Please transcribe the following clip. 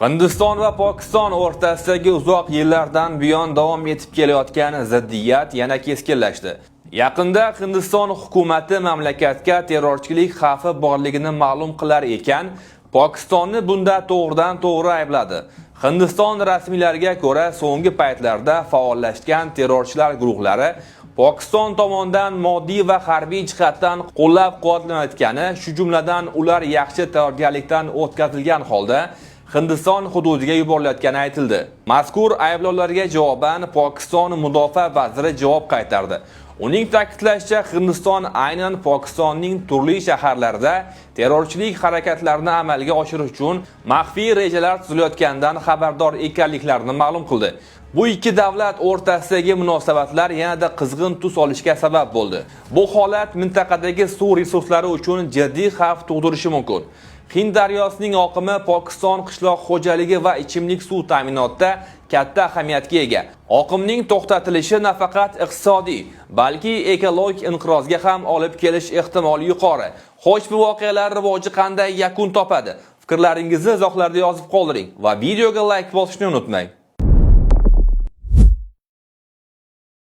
Hindiston va Pokiston o'rtasidagi uzoq yillardan buyon davom etib kelayotgan ziddiyat yana keskinlashdi. Yaqinda Hindiston hukumati mamlakatga terrorchilik xavfi borligini ma'lum qilar ekan, Pokistonni bunda to'g'ridan-to'g'ri aybladi. Hindiston rasmiylariga ko'ra, so'nggi paytlarda faollashgan terrorchilar guruhlari Pokiston tomonidan moddiy va harbiy jihatdan qo'llab-quvvatlanayotgani, shu jumladan ular yaxshi tayyorgarlikdan o'tkazilgan holda Hindiston hududiga yuborilayotgani aytildi. Mazkur ayblovlarga javoban Pokiston mudofaa vaziri javob qaytardi. Uning ta'kidlashicha, Hindiston aynan Pokistonning turli shaharlarida terrorchilik harakatlarini amalga oshirish uchun maxfiy rejalar tuzilayotganidan xabardor ekanliklarini ma'lum qildi. Bu ikki davlat o'rtasidagi munosabatlar yanada qizg'in tus olishiga sabab bo'ldi. Bu holat mintaqadagi suv resurslari uchun jiddiy xavf tug'dirishi mumkin. Hind daryosining oqimi Pokiston qishloq xo'jaligi va ichimlik suv ta'minotida katta ahamiyatga ega. Oqimning to'xtatilishi nafaqat iqtisodiy, balki ekologik inqirozga ham olib kelish ehtimoli yuqori. Xo'sh, bu voqealar rivoji qanday yakun topadi? Fikrlaringizni izohlarda yozib qoldiring va videoga like bosishni unutmang.